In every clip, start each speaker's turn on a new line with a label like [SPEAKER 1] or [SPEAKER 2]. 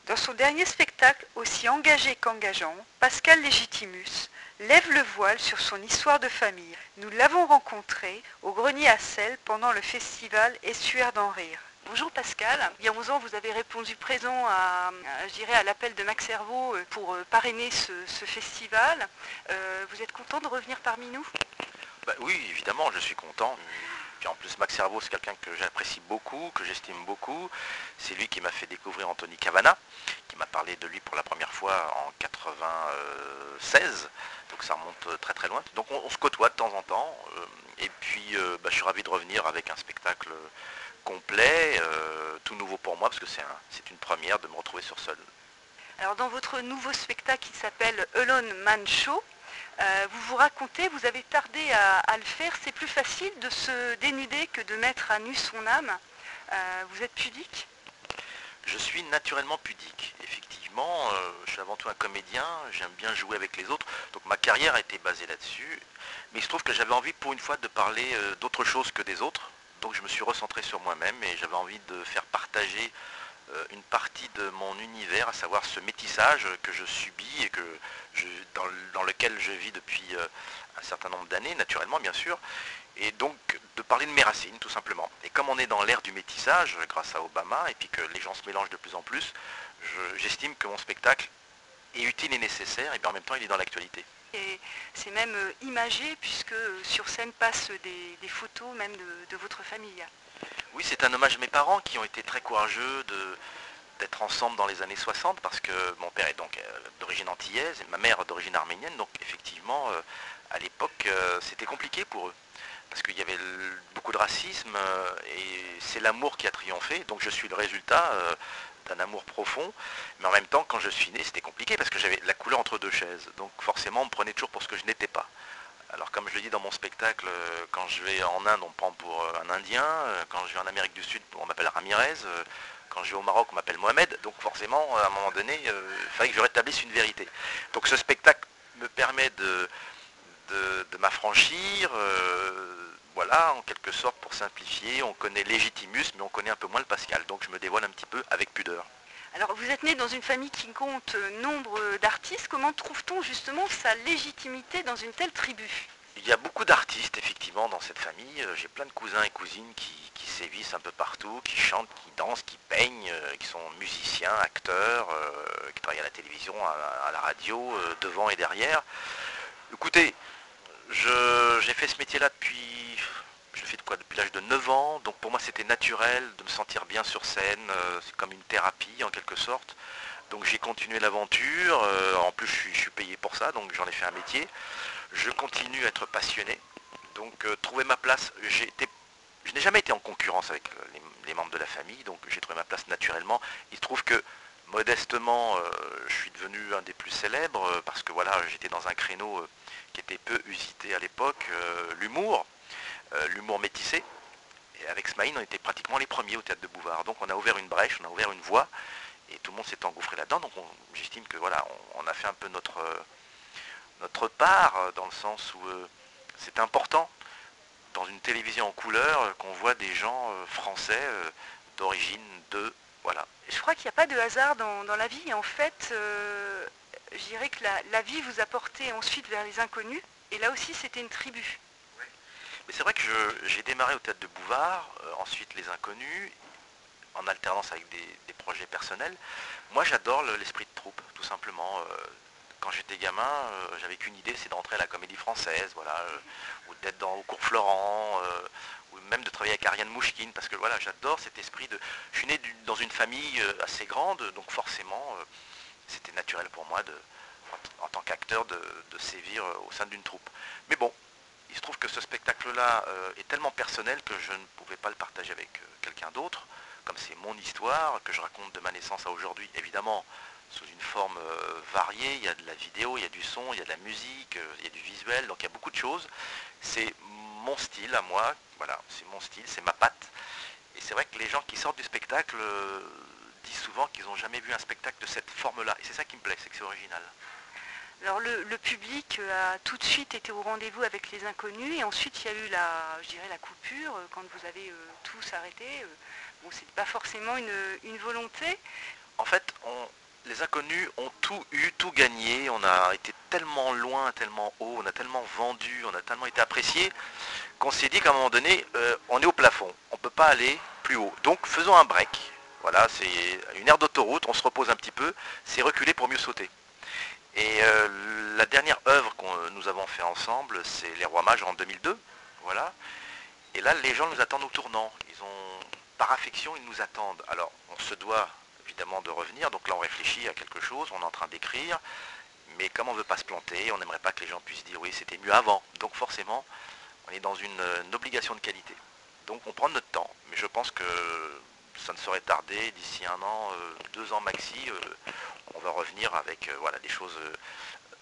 [SPEAKER 1] Dans son dernier spectacle, aussi engagé qu'engageant, Pascal Légitimus lève le voile sur son histoire de famille. Nous l'avons rencontré au Grenier à Sel pendant le festival Essuaire d'en rire. Bonjour Pascal, il y a 11 ans vous avez répondu présent je dirais, à l'appel de Max Hervaux pour parrainer ce festival. Vous êtes content de revenir parmi nous?
[SPEAKER 2] Bah oui, évidemment, je suis content. Puis en plus, Max Hervaux, c'est quelqu'un que j'apprécie beaucoup, que j'estime beaucoup. C'est lui qui m'a fait découvrir Anthony Cavana, qui m'a parlé de lui pour la première fois en 96. Donc ça remonte très très loin. Donc on se côtoie de temps en temps. Et puis bah, je suis ravi de revenir avec un spectacle complet, tout nouveau pour moi, parce que c'est une première de me retrouver sur scène.
[SPEAKER 1] Alors dans votre nouveau spectacle qui s'appelle Alone Man Show, vous vous racontez, vous avez tardé à le faire, c'est plus facile de se dénuder que de mettre à nu son âme. Vous êtes pudique?
[SPEAKER 2] Je suis naturellement pudique, effectivement, je suis avant tout un comédien, j'aime bien jouer avec les autres, donc ma carrière a été basée là-dessus, mais il se trouve que j'avais envie pour une fois de parler d'autre chose que des autres, donc je me suis recentré sur moi-même et j'avais envie de faire partager une partie de mon univers, à savoir ce métissage que je subis et dans lequel je vis depuis un certain nombre d'années, naturellement bien sûr, et donc de parler de mes racines tout simplement. Et comme on est dans l'ère du métissage, grâce à Obama, et puis que les gens se mélangent de plus en plus, j'estime que mon spectacle est utile et nécessaire, et bien en même temps il est dans l'actualité.
[SPEAKER 1] Et c'est même imagé puisque sur scène passent des photos même de votre famille.
[SPEAKER 2] Oui, c'est un hommage à mes parents qui ont été très courageux d'être ensemble dans les années 60 parce que mon père est donc d'origine antillaise et ma mère d'origine arménienne, donc effectivement à l'époque c'était compliqué pour eux parce qu'il y avait beaucoup de racisme et c'est l'amour qui a triomphé, donc je suis le résultat d'un amour profond, mais en même temps quand je suis né c'était compliqué parce que j'avais la couleur entre deux chaises, donc forcément on me prenait toujours pour ce que je n'étais pas. Alors comme je le dis dans mon spectacle, quand je vais en Inde on me prend pour un Indien, quand je vais en Amérique du Sud on m'appelle Ramirez, quand je vais au Maroc on m'appelle Mohamed, donc forcément à un moment donné il fallait que je rétablisse une vérité. Donc ce spectacle me permet de m'affranchir, voilà, en quelque sorte pour simplifier, on connaît Légitimus mais on connaît un peu moins le Pascal, donc je me dévoile un petit peu avec pudeur.
[SPEAKER 1] Alors vous êtes né dans une famille qui compte nombre d'artistes, comment trouve-t-on justement sa légitimité dans une telle tribu?
[SPEAKER 2] Il y a beaucoup d'artistes effectivement dans cette famille. J'ai plein de cousins et cousines qui sévissent un peu partout, qui chantent, qui dansent, qui peignent, qui sont musiciens, acteurs, qui travaillent à la télévision, à la radio, devant et derrière. Écoutez, j'ai fait ce métier-là je le fais depuis l'âge de 9 ans, donc pour moi c'était naturel de me sentir bien sur scène, c'est comme une thérapie en quelque sorte. Donc j'ai continué l'aventure, en plus je suis payé pour ça, donc j'en ai fait un métier. Je continue à être passionné, donc trouver ma place, je n'ai jamais été en concurrence avec les membres de la famille, donc j'ai trouvé ma place naturellement. Il se trouve que modestement, je suis devenu un des plus célèbres, parce que voilà, j'étais dans un créneau qui était peu usité à l'époque, l'humour métissé. Et avec Smaïn, on était pratiquement les premiers au théâtre de Bouvard. Donc on a ouvert une brèche, on a ouvert une voie, et tout le monde s'est engouffré là-dedans. Donc j'estime que voilà, on a fait un peu notre part, dans le sens où c'est important dans une télévision en couleur qu'on voit des gens français d'origine de... Voilà.
[SPEAKER 1] Je crois qu'il n'y a pas de hasard dans la vie et en fait, je dirais que la vie vous a porté ensuite vers les inconnus et là aussi c'était une tribu.
[SPEAKER 2] Mais c'est vrai que j'ai démarré au théâtre de Bouvard, ensuite Les Inconnus, en alternance avec des projets personnels. Moi j'adore l'esprit de troupe, tout simplement. Quand j'étais gamin, j'avais qu'une idée, c'est d'entrer à la Comédie Française, voilà, ou d'être au Cours Florent, ou même de travailler avec Ariane Mouchkine, parce que voilà, j'adore cet esprit de... Je suis né dans une famille assez grande, donc forcément, c'était naturel pour moi, en tant qu'acteur, de sévir au sein d'une troupe. Mais bon, il se trouve que ce spectacle-là est tellement personnel que je ne pouvais pas le partager avec quelqu'un d'autre, comme c'est mon histoire, que je raconte de ma naissance à aujourd'hui, évidemment, sous une forme variée. Il y a de la vidéo, il y a du son, il y a de la musique, il y a du visuel, donc il y a beaucoup de choses. C'est mon style à moi, voilà, c'est mon style, c'est ma patte. Et c'est vrai que les gens qui sortent du spectacle disent souvent qu'ils n'ont jamais vu un spectacle de cette forme-là. Et c'est ça qui me plaît, c'est que c'est original.
[SPEAKER 1] Alors le public a tout de suite été au rendez-vous avec les inconnus et ensuite il y a eu je dirais la coupure quand vous avez tous arrêté. Bon, c'est pas forcément une volonté.
[SPEAKER 2] En fait, les inconnus ont tout eu, tout gagné. On a été tellement loin, tellement haut, on a tellement vendu, on a tellement été apprécié qu'on s'est dit qu'à un moment donné, on est au plafond. On ne peut pas aller plus haut. Donc faisons un break. Voilà, c'est une aire d'autoroute, on se repose un petit peu, c'est reculer pour mieux sauter. Et la dernière œuvre que nous avons fait ensemble, c'est Les Rois Mages en 2002. Voilà. Et là, les gens nous attendent au tournant. Par affection, ils nous attendent. Alors, on se doit évidemment de revenir. Donc là, on réfléchit à quelque chose, on est en train d'écrire. Mais comme on ne veut pas se planter, on n'aimerait pas que les gens puissent dire oui, c'était mieux avant. Donc forcément, on est dans une obligation de qualité. Donc on prend notre temps. Mais je pense que ça ne saurait tarder. D'ici 1 an, 2 ans maxi, on va revenir avec voilà, des choses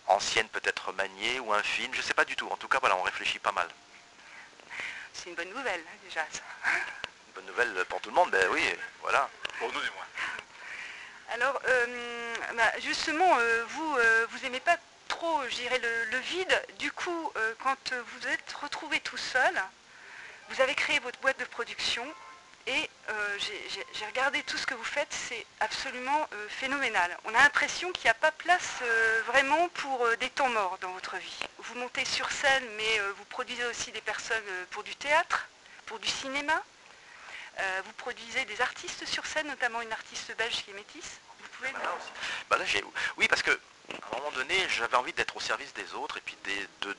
[SPEAKER 2] anciennes peut-être remaniées ou un film. Je ne sais pas du tout. En tout cas, voilà, on réfléchit pas mal.
[SPEAKER 1] C'est une bonne nouvelle, déjà, ça.
[SPEAKER 2] Une bonne nouvelle pour tout le monde, ben oui, voilà.
[SPEAKER 3] Pour nous du moins.
[SPEAKER 1] Alors, justement, vous aimez pas trop, je dirais, le vide. Du coup, quand vous êtes retrouvé tout seul, vous avez créé votre boîte de production et j'ai regardé tout ce que vous faites, c'est absolument phénoménal. On a l'impression qu'il n'y a pas place vraiment pour des temps morts dans votre vie. Vous montez sur scène, mais vous produisez aussi des personnes pour du théâtre, pour du cinéma. Vous produisez des artistes sur scène, notamment une artiste belge qui est métisse. Vous pouvez...
[SPEAKER 2] Oui, parce que à un moment donné, j'avais envie d'être au service des autres et puis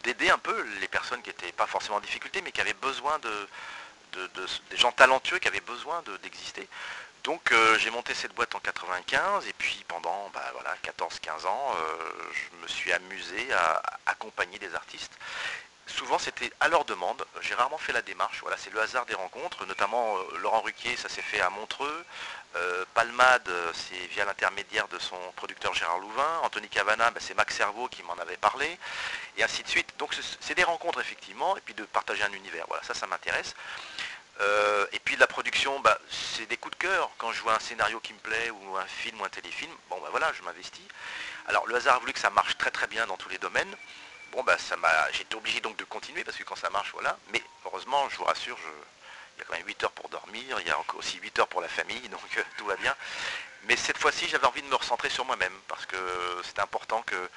[SPEAKER 2] d'aider un peu les personnes qui n'étaient pas forcément en difficulté, mais qui avaient besoin des gens talentueux qui avaient besoin d'exister. Donc j'ai monté cette boîte en 95 et puis pendant 14-15 ans, je me suis amusé à accompagner des artistes. Souvent c'était à leur demande, j'ai rarement fait la démarche, voilà, c'est le hasard des rencontres, notamment Laurent Ruquier, ça s'est fait à Montreux, Palmade, c'est via l'intermédiaire de son producteur Gérard Louvain, Anthony Cavana, c'est Max Cerveau qui m'en avait parlé, et ainsi de suite. Donc c'est des rencontres effectivement, et puis de partager un univers, voilà, ça m'intéresse. Et puis de la production, c'est des coups de cœur, quand je vois un scénario qui me plaît, ou un film ou un téléfilm, voilà, je m'investis. Alors le hasard a voulu que ça marche très très bien dans tous les domaines. J'étais obligé donc de continuer parce que quand ça marche, voilà. Mais heureusement, je vous rassure, il y a quand même 8 heures pour dormir, il y a aussi 8 heures pour la famille, donc tout va bien. Mais cette fois-ci, j'avais envie de me recentrer sur moi-même parce que c'était important que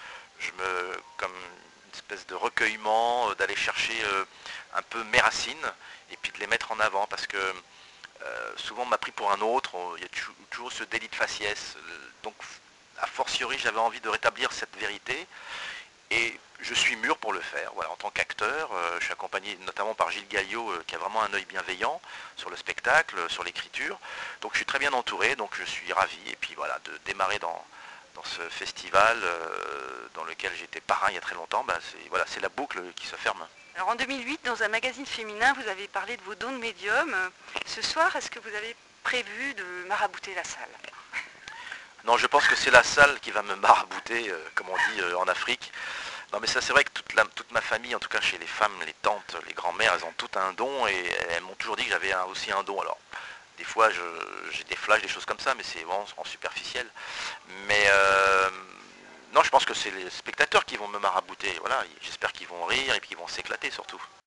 [SPEAKER 2] comme une espèce de recueillement, d'aller chercher un peu mes racines et puis de les mettre en avant parce que souvent on m'a pris pour un autre, il y a toujours ce délit de faciès. Donc, a fortiori, j'avais envie de rétablir cette vérité. Et je suis mûr pour le faire. Voilà, en tant qu'acteur, je suis accompagné notamment par Gilles Gaillot, qui a vraiment un œil bienveillant sur le spectacle, sur l'écriture. Donc je suis très bien entouré, donc je suis ravi. Et puis voilà, de démarrer dans ce festival dans lequel j'étais parrain il y a très longtemps, c'est la boucle qui se ferme.
[SPEAKER 1] Alors en 2008, dans un magazine féminin, vous avez parlé de vos dons de médium. Ce soir, est-ce que vous avez prévu de marabouter la salle?
[SPEAKER 2] Non, je pense que c'est la salle qui va me marabouter, comme on dit en Afrique. Non, mais ça, c'est vrai que toute ma famille, en tout cas chez les femmes, les tantes, les grands-mères, elles ont toutes un don et elles m'ont toujours dit que j'avais aussi un don. Alors, des fois, j'ai des flashs, des choses comme ça, mais c'est vraiment en superficiel. Mais non, je pense que c'est les spectateurs qui vont me marabouter. Voilà, j'espère qu'ils vont rire et puis qu'ils vont s'éclater surtout.